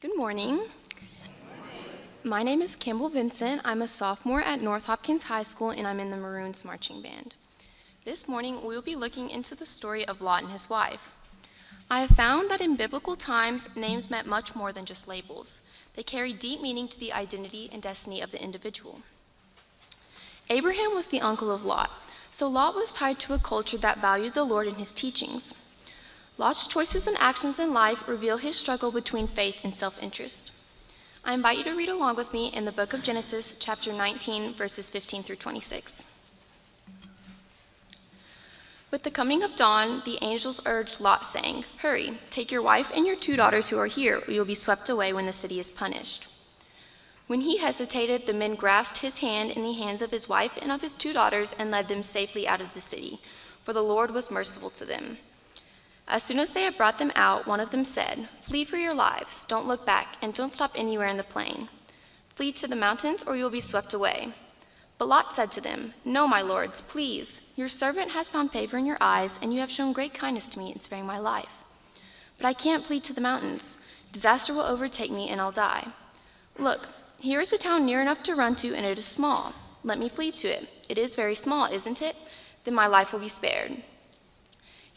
Good morning. My name is Campbell Vincent. I'm a sophomore at North Hopkins High School, and I'm in the Maroons marching band. This morning, we will be looking into the story of Lot and his wife. I have found that in biblical times, names meant much more than just labels. They carry deep meaning to the identity and destiny of the individual. Abraham was the uncle of Lot, so Lot was tied to a culture that valued the Lord and his teachings. Lot's choices and actions in life reveal his struggle between faith and self-interest. I invite you to read along with me in the book of Genesis, chapter 19, verses 15 through 26. With the coming of dawn, the angels urged Lot, saying, "Hurry, take your wife and your 2 daughters who are here, or you'll be swept away when the city is punished." When he hesitated, the men grasped his hand in the hands of his wife and of his 2 daughters and led them safely out of the city, for the Lord was merciful to them. As soon as they had brought them out, one of them said, "Flee for your lives, don't look back, and don't stop anywhere in the plain. Flee to the mountains, or you'll be swept away." But Lot said to them, "No, my lords, please. Your servant has found favor in your eyes, and you have shown great kindness to me in sparing my life. But I can't flee to the mountains. Disaster will overtake me, and I'll die. Look, here is a town near enough to run to, and it is small. Let me flee to it. It is very small, isn't it? Then my life will be spared."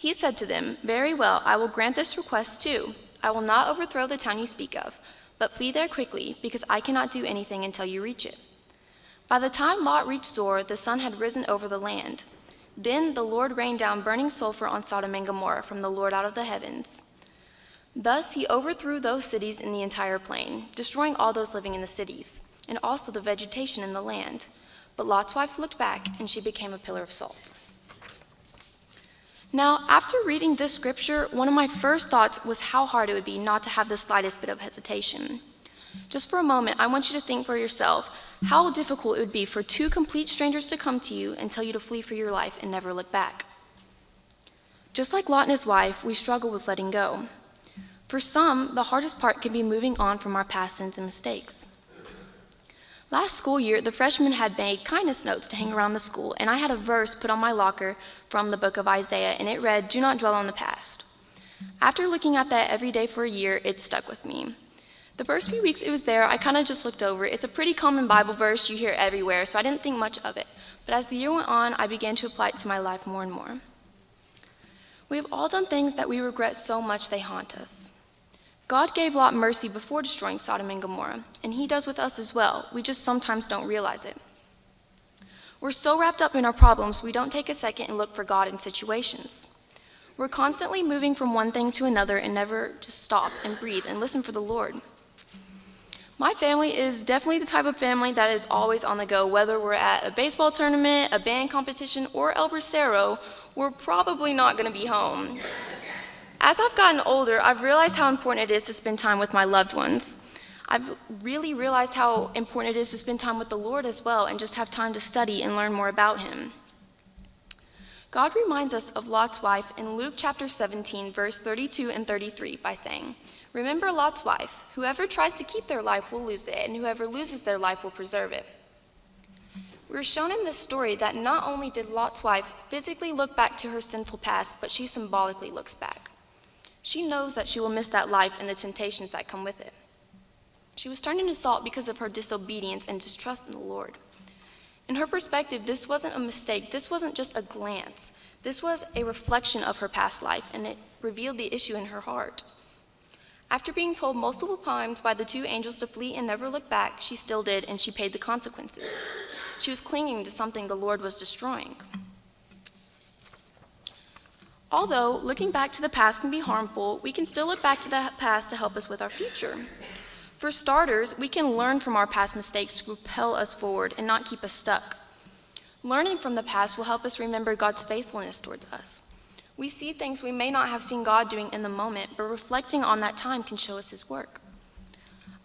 He said to them, "Very well, I will grant this request too. I will not overthrow the town you speak of, but flee there quickly, because I cannot do anything until you reach it." By the time Lot reached Zoar, the sun had risen over the land. Then the Lord rained down burning sulfur on Sodom and Gomorrah from the Lord out of the heavens. Thus he overthrew those cities in the entire plain, destroying all those living in the cities, and also the vegetation in the land. But Lot's wife looked back, and she became a pillar of salt. Now, after reading this scripture, one of my first thoughts was how hard it would be not to have the slightest bit of hesitation. Just for a moment, I want you to think for yourself how difficult it would be for 2 complete strangers to come to you and tell you to flee for your life and never look back. Just like Lot and his wife, we struggle with letting go. For some, the hardest part can be moving on from our past sins and mistakes. Last school year, the freshmen had made kindness notes to hang around the school, and I had a verse put on my locker from the book of Isaiah, and it read, "Do not dwell on the past." After looking at that every day for a year, it stuck with me. The first few weeks it was there, I kind of just looked over it. It's a pretty common Bible verse you hear everywhere, so I didn't think much of it. But as the year went on, I began to apply it to my life more and more. We have all done things that we regret so much they haunt us. God gave Lot mercy before destroying Sodom and Gomorrah, and he does with us as well. We just sometimes don't realize it. We're so wrapped up in our problems, we don't take a second and look for God in situations. We're constantly moving from one thing to another and never just stop and breathe and listen for the Lord. My family is definitely the type of family that is always on the go. Whether we're at a baseball tournament, a band competition, or El Bracero, we're probably not going to be home. As I've gotten older, I've realized how important it is to spend time with my loved ones. I've really realized how important it is to spend time with the Lord as well and just have time to study and learn more about him. God reminds us of Lot's wife in Luke chapter 17, verse 32 and 33 by saying, "Remember Lot's wife. Whoever tries to keep their life will lose it, and whoever loses their life will preserve it." We're shown in this story that not only did Lot's wife physically look back to her sinful past, but she symbolically looks back. She knows that she will miss that life and the temptations that come with it. She was turned into salt because of her disobedience and distrust in the Lord. In her perspective, this wasn't a mistake. This wasn't just a glance. This was a reflection of her past life, and it revealed the issue in her heart. After being told multiple times by the 2 angels to flee and never look back, she still did, and she paid the consequences. She was clinging to something the Lord was destroying. Although looking back to the past can be harmful, we can still look back to the past to help us with our future. For starters, we can learn from our past mistakes to propel us forward and not keep us stuck. Learning from the past will help us remember God's faithfulness towards us. We see things we may not have seen God doing in the moment, but reflecting on that time can show us his work.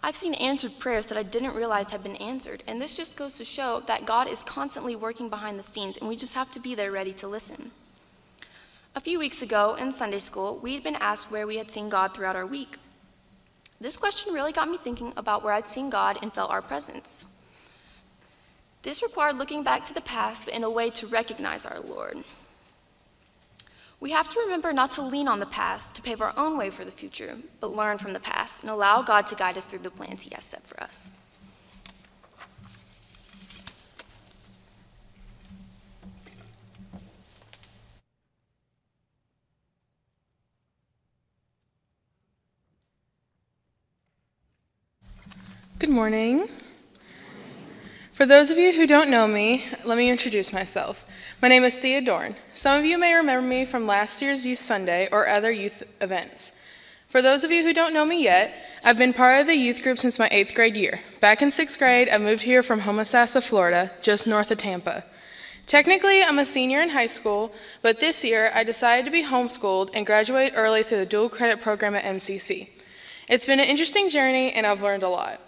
I've seen answered prayers that I didn't realize had been answered, and this just goes to show that God is constantly working behind the scenes, and we just have to be there ready to listen. A few weeks ago in Sunday school, we had been asked where we had seen God throughout our week. This question really got me thinking about where I'd seen God and felt our presence. This required looking back to the past, but in a way to recognize our Lord. We have to remember not to lean on the past to pave our own way for the future, but learn from the past and allow God to guide us through the plans He has set for us. Good morning. For those of you who don't know me, let me introduce myself. My name is Thea Doran. Some of you may remember me from last year's Youth Sunday or other youth events. For those of you who don't know me yet, I've been part of the youth group since my 8th grade year. Back in 6th grade, I moved here from Homosassa, Florida, just north of Tampa. Technically, I'm a senior in high school, but this year I decided to be homeschooled and graduate early through the dual credit program at MCC. It's been an interesting journey and I've learned a lot.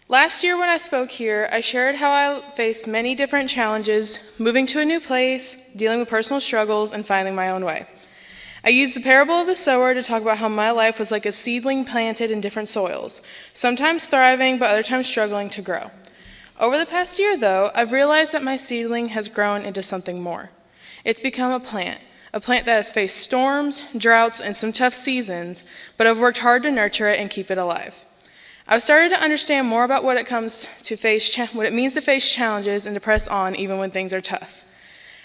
Last year when I spoke here, I shared how I faced many different challenges, moving to a new place, dealing with personal struggles, and finding my own way. I used the parable of the sower to talk about how my life was like a seedling planted in different soils, sometimes thriving, but other times struggling to grow. Over the past year, though, I've realized that my seedling has grown into something more. It's become a plant that has faced storms, droughts, and some tough seasons, but I've worked hard to nurture it and keep it alive. I've started to understand more about what it means to face challenges and to press on even when things are tough.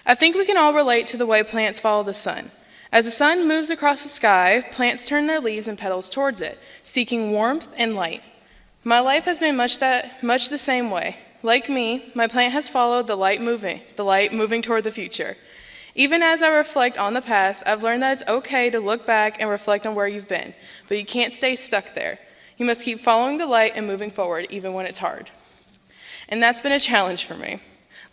I think we can all relate to the way plants follow the sun. As the sun moves across the sky, plants turn their leaves and petals towards it, seeking warmth and light. My life has been much the same way. Like me, my plant has followed the light moving toward the future. Even as I reflect on the past, I've learned that it's okay to look back and reflect on where you've been, but you can't stay stuck there. You must keep following the light and moving forward, even when it's hard. And that's been a challenge for me.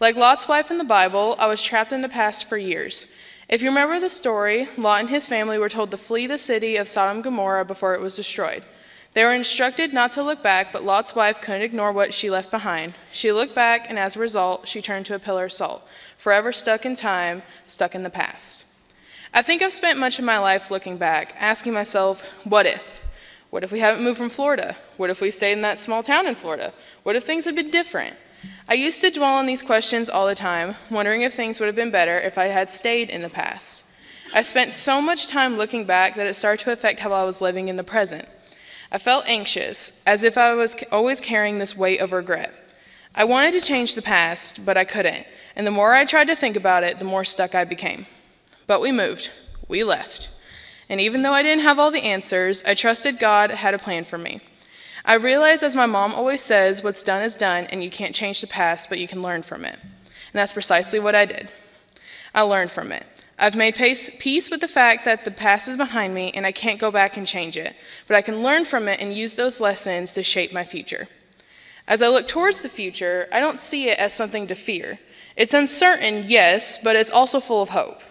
Like Lot's wife in the Bible, I was trapped in the past for years. If you remember the story, Lot and his family were told to flee the city of Sodom and Gomorrah before it was destroyed. They were instructed not to look back, but Lot's wife couldn't ignore what she left behind. She looked back, and as a result, she turned to a pillar of salt, forever stuck in time, stuck in the past. I think I've spent much of my life looking back, asking myself, what if? What if we haven't moved from Florida? What if we stayed in that small town in Florida? What if things had been different? I used to dwell on these questions all the time, wondering if things would have been better if I had stayed in the past. I spent so much time looking back that it started to affect how I was living in the present. I felt anxious, as if I was always carrying this weight of regret. I wanted to change the past, but I couldn't, and the more I tried to think about it, the more stuck I became. But we moved. We left. And even though I didn't have all the answers, I trusted God had a plan for me. I realized, as my mom always says, what's done is done, and you can't change the past, but you can learn from it. And that's precisely what I did. I learned from it. I've made peace with the fact that the past is behind me, and I can't go back and change it, but I can learn from it and use those lessons to shape my future. As I look towards the future, I don't see it as something to fear. It's uncertain, yes, but it's also full of hope.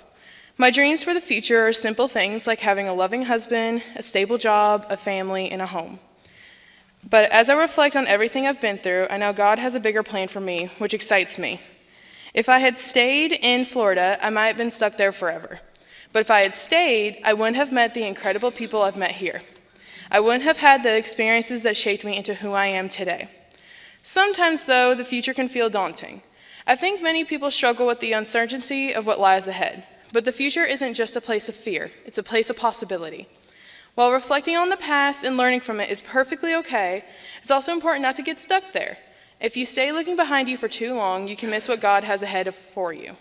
My dreams for the future are simple things like having a loving husband, a stable job, a family, and a home. But as I reflect on everything I've been through, I know God has a bigger plan for me, which excites me. If I had stayed in Florida, I might have been stuck there forever. But if I had stayed, I wouldn't have met the incredible people I've met here. I wouldn't have had the experiences that shaped me into who I am today. Sometimes, though, the future can feel daunting. I think many people struggle with the uncertainty of what lies ahead. But the future isn't just a place of fear, it's a place of possibility. While reflecting on the past and learning from it is perfectly okay, it's also important not to get stuck there. If you stay looking behind you for too long, you can miss what God has ahead for you.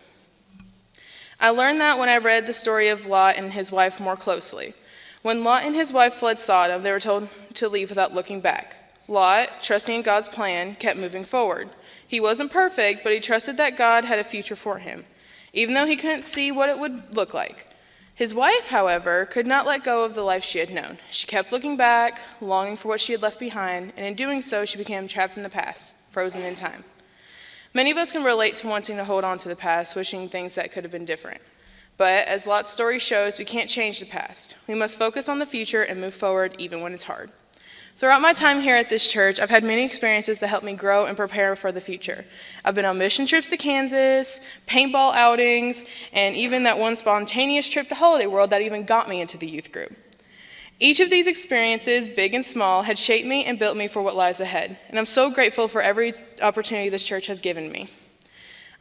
I learned that when I read the story of Lot and his wife more closely. When Lot and his wife fled Sodom, they were told to leave without looking back. Lot, trusting in God's plan, kept moving forward. He wasn't perfect, but he trusted that God had a future for him, even though he couldn't see what it would look like. His wife, however, could not let go of the life she had known. She kept looking back, longing for what she had left behind, and in doing so, she became trapped in the past, frozen in time. Many of us can relate to wanting to hold on to the past, wishing things that could have been different. But as Lot's story shows, we can't change the past. We must focus on the future and move forward even when it's hard. Throughout my time here at this church, I've had many experiences that help me grow and prepare for the future. I've been on mission trips to Kansas, paintball outings, and even that one spontaneous trip to Holiday World that even got me into the youth group. Each of these experiences, big and small, had shaped me and built me for what lies ahead, and I'm so grateful for every opportunity this church has given me.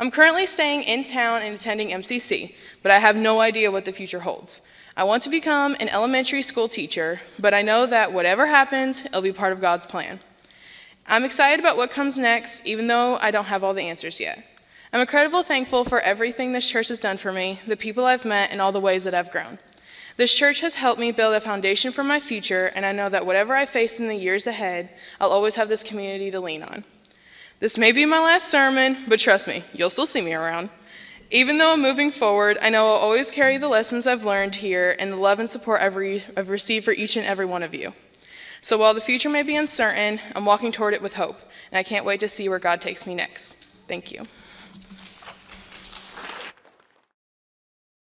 I'm currently staying in town and attending MCC, but I have no idea what the future holds. I want to become an elementary school teacher, but I know that whatever happens, it'll be part of God's plan. I'm excited about what comes next, even though I don't have all the answers yet. I'm incredibly thankful for everything this church has done for me, the people I've met, and all the ways that I've grown. This church has helped me build a foundation for my future, and I know that whatever I face in the years ahead, I'll always have this community to lean on. This may be my last sermon, but trust me, you'll still see me around. Even though I'm moving forward, I know I'll always carry the lessons I've learned here and the love and support I've received for each and every one of you. So while the future may be uncertain, I'm walking toward it with hope, and I can't wait to see where God takes me next. Thank you.